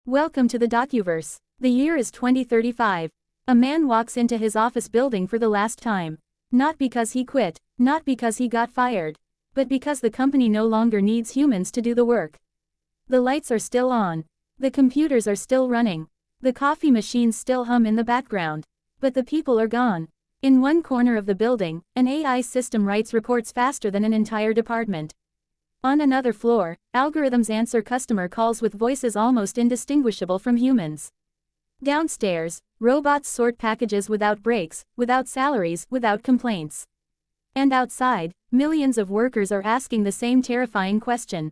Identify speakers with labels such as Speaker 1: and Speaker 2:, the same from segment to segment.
Speaker 1: Welcome to the docuverse. The year is 2035. A man walks into his office building for the last time. Not because he quit, not because he got fired, but because the company no longer needs humans to do the work. The lights are still on. The computers are still running. The coffee machines still hum in the background. But the people are gone. In one corner of the building, an AI system writes reports faster than an entire department. On another floor, algorithms answer customer calls with voices almost indistinguishable from humans. Downstairs, robots sort packages without breaks, without salaries, without complaints. And outside, millions of workers are asking the same terrifying question.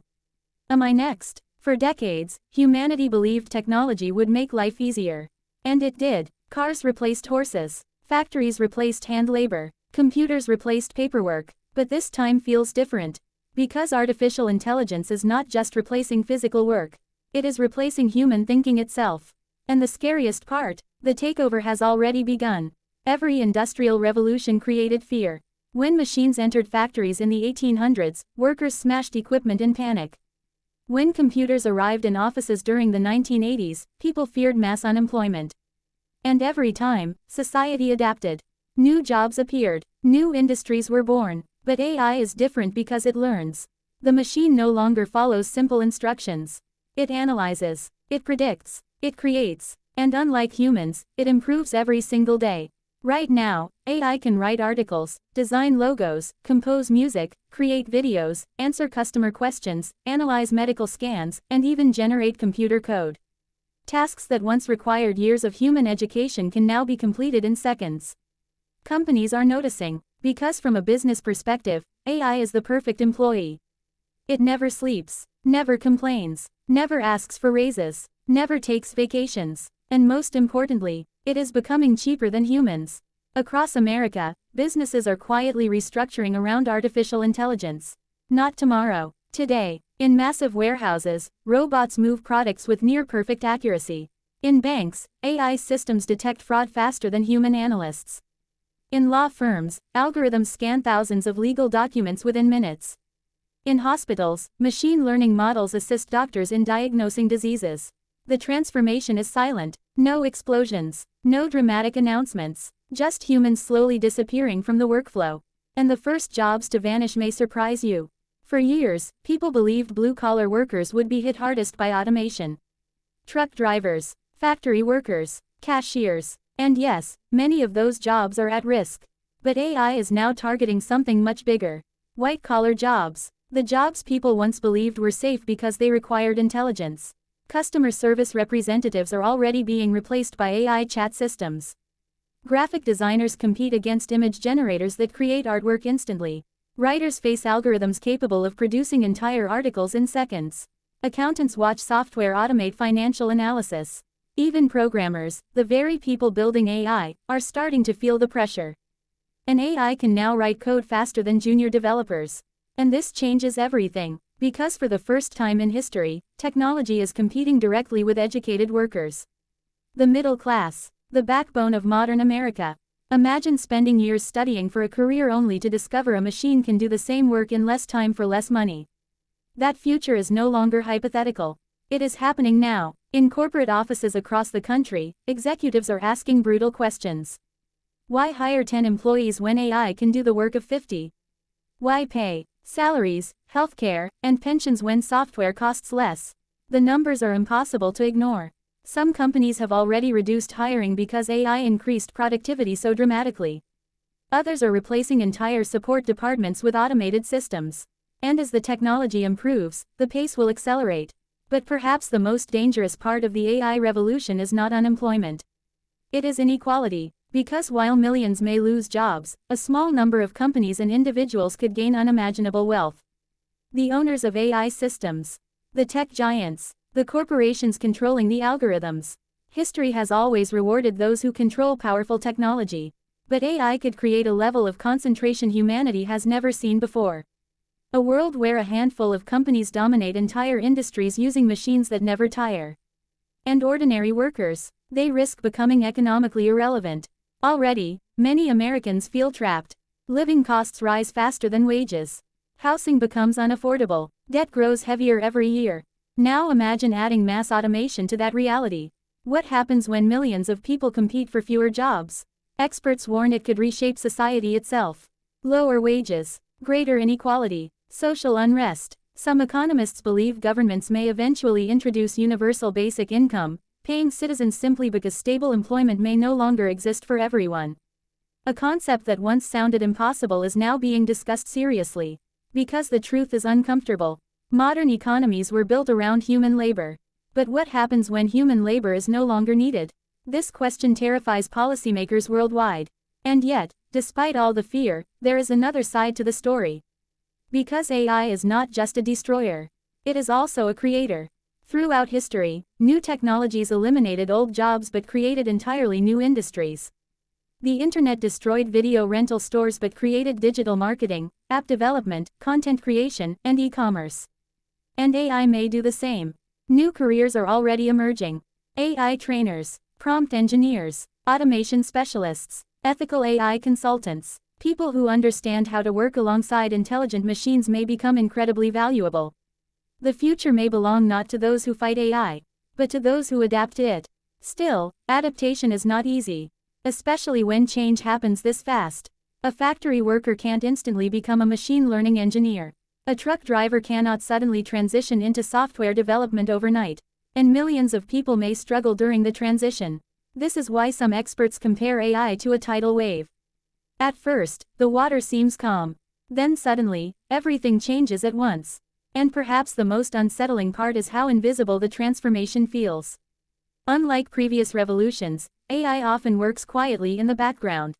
Speaker 1: Am I next? For decades, humanity believed technology would make life easier. And it did. Cars replaced horses. Factories replaced hand labor. Computers replaced paperwork. But this time feels different. Because artificial intelligence is not just replacing physical work. It is replacing human thinking itself. And the scariest part, the takeover has already begun. Every industrial revolution created fear. When machines entered factories in the 1800s, workers smashed equipment in panic. When computers arrived in offices during the 1980s, people feared mass unemployment. And every time, society adapted. New jobs appeared. New industries were born. But AI is different because it learns. The machine no longer follows simple instructions. It analyzes, it predicts, it creates, and unlike humans, it improves every single day. Right now, AI can write articles, design logos, compose music, create videos, answer customer questions, analyze medical scans, and even generate computer code. Tasks that once required years of human education can now be completed in seconds. Companies are noticing. Because from a business perspective, AI is the perfect employee. It never sleeps, never complains, never asks for raises, never takes vacations, and most importantly, it is becoming cheaper than humans. Across America, businesses are quietly restructuring around artificial intelligence. Not tomorrow, today. In massive warehouses, robots move products with near-perfect accuracy. In banks, AI systems detect fraud faster than human analysts. In law firms, algorithms scan thousands of legal documents within minutes. In hospitals, machine learning models assist doctors in diagnosing diseases. The transformation is silent. No explosions, no dramatic announcements, just humans slowly disappearing from the workflow. And the first jobs to vanish may surprise you. For years, people believed blue-collar workers would be hit hardest by automation. Truck drivers, factory workers, cashiers. And yes, many of those jobs are at risk. But AI is now targeting something much bigger. White-collar jobs. The jobs people once believed were safe because they required intelligence. Customer service representatives are already being replaced by AI chat systems. Graphic designers compete against image generators that create artwork instantly. Writers face algorithms capable of producing entire articles in seconds. Accountants watch software automate financial analysis. Even programmers, the very people building AI, are starting to feel the pressure. An AI can now write code faster than junior developers. And this changes everything, because for the first time in history, technology is competing directly with educated workers. The middle class, the backbone of modern America. Imagine spending years studying for a career only to discover a machine can do the same work in less time for less money. That future is no longer hypothetical. It is happening now. In corporate offices across the country, executives are asking brutal questions. Why hire 10 employees when AI can do the work of 50? Why pay salaries, healthcare, and pensions when software costs less? The numbers are impossible to ignore. Some companies have already reduced hiring because AI increased productivity so dramatically. Others are replacing entire support departments with automated systems. And as the technology improves, the pace will accelerate. But perhaps the most dangerous part of the AI revolution is not unemployment. It is inequality, because while millions may lose jobs, a small number of companies and individuals could gain unimaginable wealth. The owners of AI systems, the tech giants, the corporations controlling the algorithms. History has always rewarded those who control powerful technology. But AI could create a level of concentration humanity has never seen before. A world where a handful of companies dominate entire industries using machines that never tire. And ordinary workers, they risk becoming economically irrelevant. Already, many Americans feel trapped. Living costs rise faster than wages. Housing becomes unaffordable. Debt grows heavier every year. Now imagine adding mass automation to that reality. What happens when millions of people compete for fewer jobs? Experts warn it could reshape society itself. Lower wages, greater inequality, social unrest. Some economists believe governments may eventually introduce universal basic income, paying citizens simply because stable employment may no longer exist for everyone. A concept that once sounded impossible is now being discussed seriously. Because the truth is uncomfortable. Modern economies were built around human labor. But what happens when human labor is no longer needed? This question terrifies policymakers worldwide. And yet, despite all the fear, there is another side to the story. Because AI is not just a destroyer. It is also a creator. Throughout history, new technologies eliminated old jobs but created entirely new industries. The internet destroyed video rental stores but created digital marketing, app development, content creation, and e-commerce. And AI may do the same. New careers are already emerging. AI trainers, prompt engineers, automation specialists, ethical AI consultants. People who understand how to work alongside intelligent machines may become incredibly valuable. The future may belong not to those who fight AI, but to those who adapt to it. Still, adaptation is not easy. Especially when change happens this fast. A factory worker can't instantly become a machine learning engineer. A truck driver cannot suddenly transition into software development overnight. And millions of people may struggle during the transition. This is why some experts compare AI to a tidal wave. At first, the water seems calm. Then suddenly, everything changes at once. And perhaps the most unsettling part is how invisible the transformation feels. Unlike previous revolutions, AI often works quietly in the background.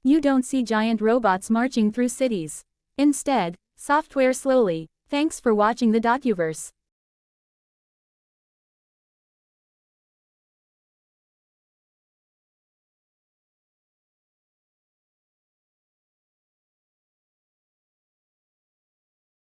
Speaker 1: You don't see giant robots marching through cities. Instead, software slowly. Thanks for watching the Takeover.